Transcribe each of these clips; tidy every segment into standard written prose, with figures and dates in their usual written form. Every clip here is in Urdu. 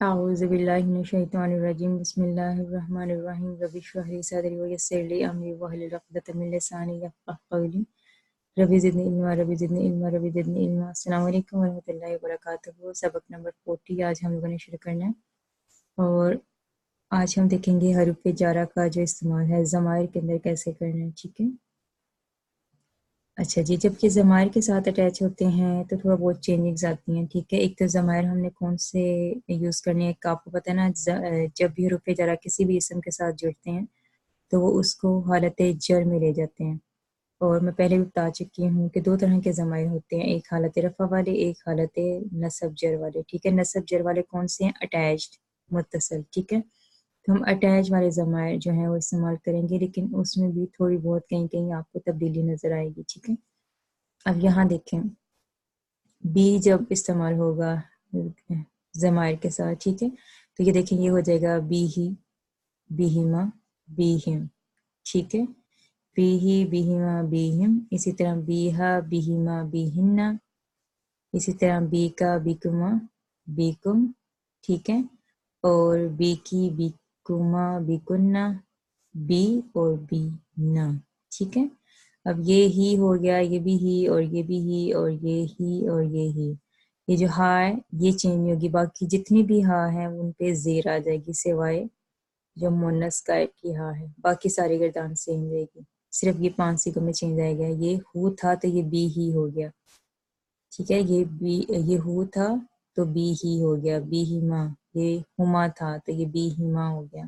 اعوذ باللہ من الشیطان الرجیم بسم اللہ الرحمن الرحیم رب اشرح لی صدری ویسر لی امری واحلل عقدۃ من لسانی یفقهوا قولی رب زدنی علما رب زدنی علما رب زدنی علما۔ السلام علیکم ورحمۃ اللہ وبرکاتہ۔ سبق نمبر 40 آج ہم لوگوں نے شروع کرنا ہے، اور آج ہم دیکھیں گے حروف جارہ کا جو استعمال ہے ضمائر کے اندر کیسے کرنا ہے، ٹھیک ہے۔ اچھا جی، جب کہ ضمائر کے ساتھ اٹیچ ہوتے ہیں تو تھوڑا بہت چینجنگز آتی ہیں، ٹھیک ہے۔ ایک تو ضمائر ہم نے کون سے یوز کرنے ہیں، آپ کو پتہ ہے نا، جب بھی حروف جارہ کسی بھی اسم کے ساتھ جڑتے ہیں تو وہ اس کو حالت جر میں لے جاتے ہیں، اور میں پہلے بھی بتا چکی ہوں کہ دو طرح کے ضمائر ہوتے ہیں، ایک حالت رفع والے، ایک حالت نصب جر والے، ٹھیک ہے۔ نصب جر والے کون سے ہیں؟ اٹیچڈ، متصل، ٹھیک ہے۔ تو ہم اٹیچ والے ضمائر جو ہیں وہ استعمال کریں گے، لیکن اس میں بھی تھوڑی بہت کہیں کہیں آپ کو تبدیلی نظر آئے گی، ٹھیک ہے۔ اب یہاں دیکھیں، بی جب استعمال ہوگا ضمائر کے ساتھ، ٹھیک ہے، تو یہ دیکھیں یہ ہو جائے گا بی ہی، بیہما، بیہم، ٹھیک ہے۔ بی ہی، بیہما، بیہم، اسی طرح بیہا، بیہما، بیہنہ، اسی طرح بی کا، بیکما، بیکم، ٹھیک ہے۔ اور بی کی، بیکما، بیکنہ، بی اور بی نا، ٹھیک ہے۔ اب یہ ہی ہو گیا، یہ بھی ہی، اور یہ بھی ہی، اور یہ ہی، اور یہ ہی۔ یہ جو ہا ہے یہ چینج نہیں ہوگی، باقی جتنی بھی ہا ہیں ان پہ زیر آ جائے گی، سوائے جو مونس قائد کی ہا ہے، باقی ساری گردان سیم رہے گی، صرف یہ 5 سیغوں میں چینج آئے گا۔ یہ ہو تھا تو یہ بی ہی ہو گیا، ٹھیک ہے۔ یہ ہو تھا تو بی ہی ہو گیا، بی ہی ماں۔ یہ ہما تھا تو یہ بی ہی ماں ہو گیا،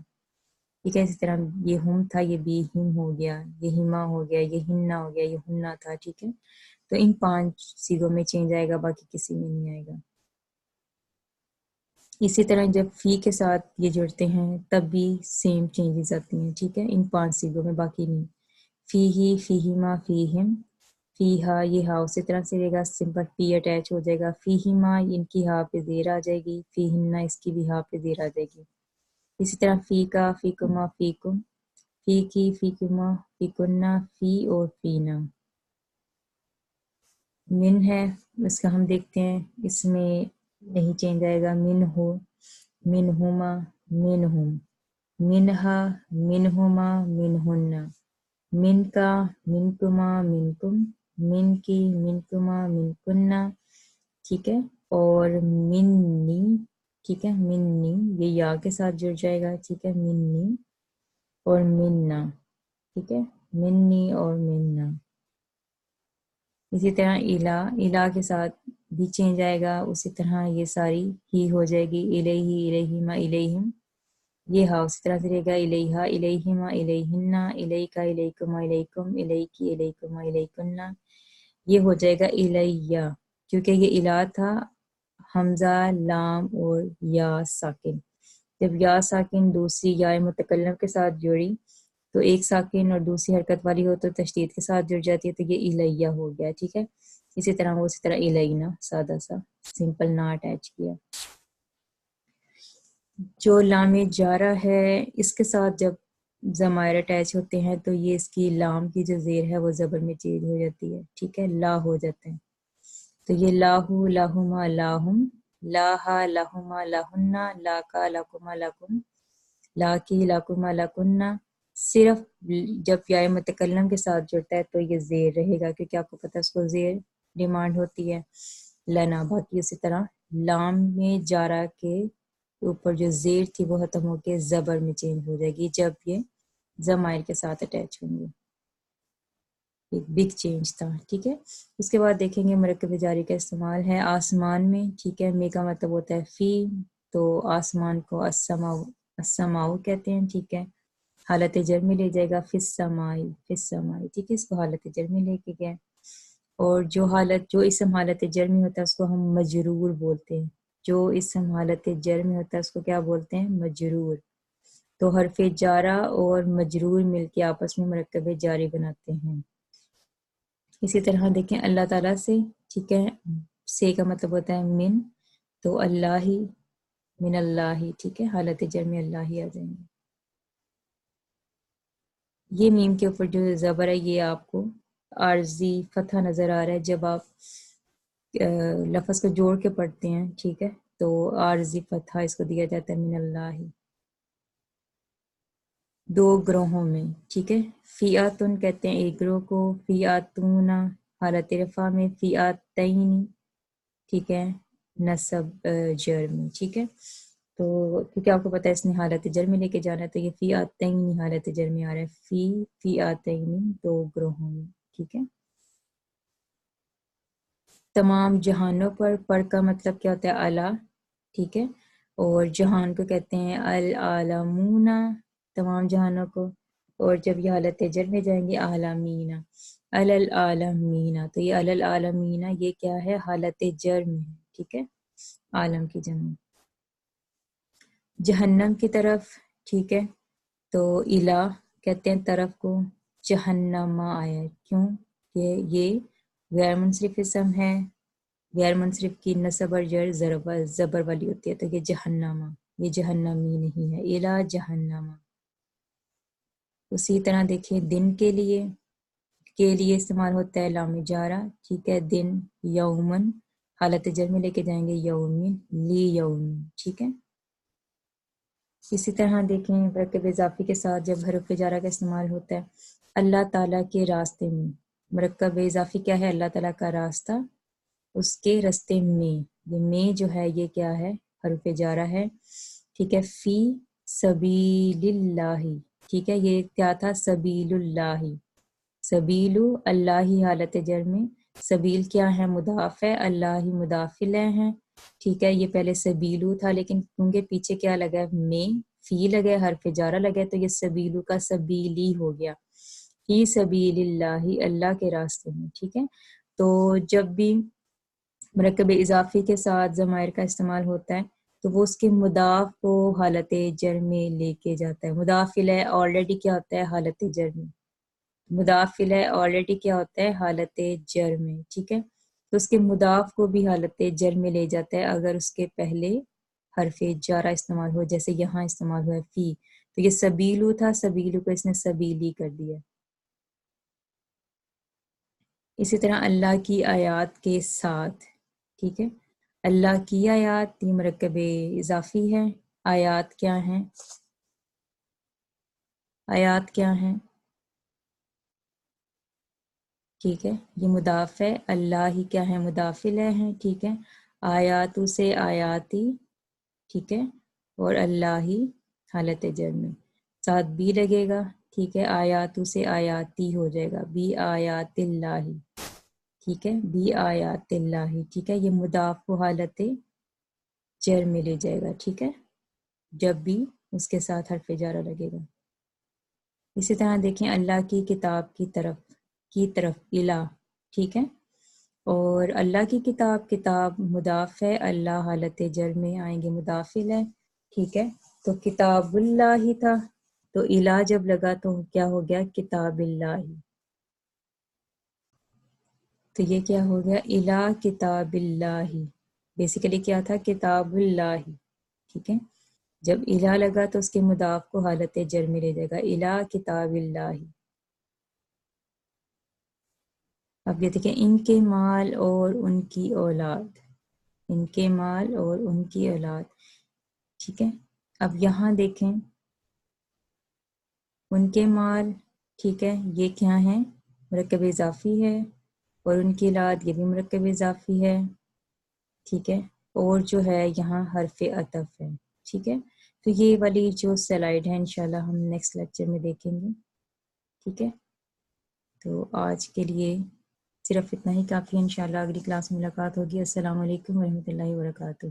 ٹھیک ہے۔ اسی طرح یہ ہم تھا، یہ بی ہم ہو گیا، یہ ہما ہو گیا، یہ ہننا ہو گیا، یہ ہننا تھا، ٹھیک ہے۔ تو ان 5 سیغوں میں چینج آئے گا، باقی کسی میں نہیں آئے گا۔ اسی طرح جب فی کے ساتھ یہ جڑتے ہیں تب بھی سیم چینجز آتی ہیں، ٹھیک ہے، ان 5 سیغوں میں، باقی نہیں۔ فی ہی، فی ہما، فی ہم، فی ہا، یہ ہا اسی طرح سے رہے گا، سمپل پی اٹیچ ہو جائے گا۔ فی ہما، ان کی ہا پہ زیر آ جائے گی، فی ہننا، اس کی بھی ہا پہ زیر آ جائے گی۔ اسی طرح فی کا، فی کما، فی کم، فی کی، فی کما، فی کنہ، فی اور فینا۔ من ہے، اس کا ہم دیکھتے ہیں، اس میں نہیں چینج آئے گا، من ہو، من ہما، من ہم، منہا، منہما، منہن، من کا، من کما، من کم، من کی، من کما، من کنہ، ٹھیک ہے۔ اور منی، ٹھیک ہے، منی یہ یا کے ساتھ جڑ جائے گا، ٹھیک ہے، منی اور مننا، ٹھیک ہے، منی اور مننا۔ اسی طرح الہ کے ساتھ بھی چینج آئے گا، اسی طرح یہ ساری ہی ہو جائے گی، الیہ، الیہما، الیہم، یہ ہا اسی طرح سے رہے گا، الیہا، الیہما، الیہنہ، الیکا، الیکما، الیکم، الیکی، الیکما، الیکنہ، یہ ہو جائے گا الیہ، کیونکہ یہ الہ تھا حمزہ، لام اور یا ساکن۔ جب یا ساکن دوسری یا متکلم کے ساتھ جڑی تو ایک ساکن اور دوسری حرکت والی ہو تو تشدید کے ساتھ جڑ جاتی ہے، تو یہ الیہ ہو گیا، ٹھیک ہے۔ اسی طرح وہ اسی طرح الینا، سادہ سا سمپل نہ اٹیچ کیا۔ جو لام جارہ ہے اس کے ساتھ جب ضمائر اٹیچ ہوتے ہیں تو یہ اس کی لام کی جو زیر ہے وہ زبر میں چینج ہو جاتی ہے، ٹھیک ہے، لا ہو جاتے ہیں۔ تو یہ لاہو، لاہما، لاہم، لاہا، لاہما، لاہنہ، لاکا، لاکما، لاکم، لاکی، لاکما، لاکنہ۔ صرف جب یا متکلم کے ساتھ جڑتا ہے تو یہ زیر رہے گا، کیونکہ آپ کو پتہ ہے اس کو زیر ڈیمانڈ ہوتی ہے، لنا۔ باقی اسی طرح لام میں جارہ کے اوپر جو زیر تھی وہ ختم ہو کے زبر میں چینج ہو جائے گی جب یہ ضمائر کے ساتھ اٹیچ ہوں گے، ایک بگ چینج تھا، ٹھیک ہے۔ اس کے بعد دیکھیں گے مرکب جاری کا استعمال ہے آسمان میں، ٹھیک ہے۔ میں کا مطلب ہوتا ہے فی، تو آسمان کو السماء، السماء کہتے ہیں، ٹھیک ہے۔ حالت جر میں لے جائے گا، فی السماء، فی السماء، ٹھیک ہے، اس کو حالت جر میں لے کے گئے۔ اور جو اسم حالت جر میں ہوتا ہے اس کو ہم مجرور بولتے ہیں، جو اسم حالت جر میں ہوتا ہے اس کو کیا بولتے ہیں؟ مجرور۔ تو حرف جارہ اور مجرور مل کے آپس میں مرکب جاری بناتے ہیں۔ اسی طرح دیکھیں اللہ تعالیٰ سے، ٹھیک ہے، سے کا مطلب ہوتا ہے من، تو اللہ ہی، من اللہ ہی، ٹھیک ہے، حالت جر میں اللہ ہی آ جائیں گے۔ یہ میم کے اوپر جو زبر ہے یہ آپ کو عارضی فتحہ نظر آ رہا ہے جب آپ لفظ کو جوڑ کے پڑھتے ہیں، ٹھیک ہے، تو عارضی فتحہ اس کو دیا جاتا ہے من اللہ، دو گروہوں میں، ٹھیک ہے. فیاتن کہتے ہیں ایک گروہ کو، فیاتون حالت رفع میں، فیاتین ٹھیک ہے نصب جر میں، ٹھیک ہے. تو کیونکہ آپ کو پتہ ہے اس نے حالت جر میں لے کے جانا ہے، تو یہ فیاتین حالت جر میں آ رہا ہے، فیاتین دو گروہوں میں، ٹھیک ہے. تمام جہانوں پر کا مطلب کیا ہوتا ہے اعلیٰ، ٹھیک ہے. اور جہان کو کہتے ہیں العالمون، تمام جہانوں کو. اور جب یہ حالت جر میں جائیں گے عالمین، العالمین، تو یہ العالمین یہ کیا ہے حالت جر میں ہے، ٹھیک ہے، عالم کی جمع. جہنم کی طرف، ٹھیک ہے، تو الہ کہتے ہیں طرف کو، جہنم آیا کیوں کہ یہ غیر منصرف اسم ہے، غیر منصرف کی نصب اور جر زبر والی ہوتی ہے، تو یہ جہنم، یہ جہنمی نہیں ہے، الہ جہنم. اسی طرح دیکھیں دن کے لیے استعمال ہوتا ہے لام جارہ، ٹھیک ہے، دن، یومن حالت جر میں لے کے جائیں گے یومن، لی یومن، ٹھیک ہے. اسی طرح دیکھیں مرکب اضافی کے ساتھ جب حرف جارہ کا استعمال ہوتا ہے اللہ تعالیٰ کے راستے میں، مرکب اضافی کیا ہے اللہ تعالیٰ کا راستہ، اس کے راستے میں، یہ میں جو ہے یہ کیا ہے حرف جارہ ہے، ٹھیک ہے. فی سبیل اللہ، ٹھیک ہے، یہ کیا تھا سبیل اللہ، سبیل اللہ حالت جر میں، سبیل کیا ہے مضاف ہے، اللہ مضاف الیہ ہیں، ٹھیک ہے. یہ پہلے سبیلو تھا لیکن کیونکہ پیچھے کیا لگا ہے میں، فی لگا، حرف جارہ لگا، تو یہ سبیلو کا سبیلی ہو گیا، فی سبیل اللہ اللہ کے راستے میں، ٹھیک ہے. تو جب بھی مرکب اضافی کے ساتھ ضمائر کا استعمال ہوتا ہے تو وہ اس کے مضاف کو حالت جر میں لے کے جاتا ہے. مضاف الیہ آلریڈی کیا ہوتا ہے حالت جر میں، مضاف الیہ آلریڈی کیا ہوتا ہے حالت جر میں، ٹھیک ہے. تو اس کے مضاف کو بھی حالت جر میں لے جاتا ہے اگر اس کے پہلے حرف جارہ استعمال ہو، جیسے یہاں استعمال ہوا ہے فی، تو یہ سبیلو تھا، سبیلو کو اس نے سبیلی کر دیا. اسی طرح اللہ کی آیات کے ساتھ، ٹھیک ہے، اللہ کی آیات یہ مرکب اضافی ہے. آیات کیا ہیں، آیات کیا ہیں، ٹھیک ہے، یہ مضاف ہے، اللہ ہی کیا ہے مضاف الیہ ہے، ٹھیک ہے. آیاتو سے آیاتی، ٹھیک ہے، اور اللہ ہی حالت جر میں، ساتھ بھی لگے گا، ٹھیک ہے، آیاتو سے آیاتی ہو جائے گا، بی آیات اللہ، ٹھیک ہے، بی آیات اللہ، ٹھیک ہے. یہ مضاف کو حالت جر میں لے جائے گا، ٹھیک ہے، جب بھی اس کے ساتھ حرف جارہ لگے گا. اسی طرح دیکھیں اللہ کی کتاب کی طرف الہ، ٹھیک ہے. اور اللہ کی کتاب مضاف ہے، اللہ حالت جر میں آئیں گے مضاف الیہ، ٹھیک ہے. تو کتاب اللہ ہی تھا، تو الہ جب لگا تو کیا ہو گیا کتاب اللہ، تو یہ کیا ہو گیا الہ کتاب اللہ، بیسیکلی کیا تھا کتاب اللہ، ٹھیک ہے. جب الہ لگا تو اس کے مضاف کو حالت جر میں لے جائے گا، الہ کتاب اللہ. اب یہ دیکھیں ان کے مال اور ان کی اولاد، ان کے مال اور ان کی اولاد، ٹھیک ہے. اب یہاں دیکھیں ان کے مال، ٹھیک ہے، یہ کیا ہیں مرکب اضافی ہے، اور ان کی اولاد یہ بھی مرکب اضافی ہے، ٹھیک ہے. اور جو ہے یہاں حرف عطف ہے، ٹھیک ہے. تو یہ والی جو سلائیڈ ہے انشاءاللہ ہم نیکسٹ لیکچر میں دیکھیں گے، ٹھیک ہے. تو آج کے لیے صرف اتنا ہی کافی ہے، انشاءاللہ اگلی کلاس میں ملاقات ہوگی. السلام علیکم ورحمۃ اللہ وبرکاتہ.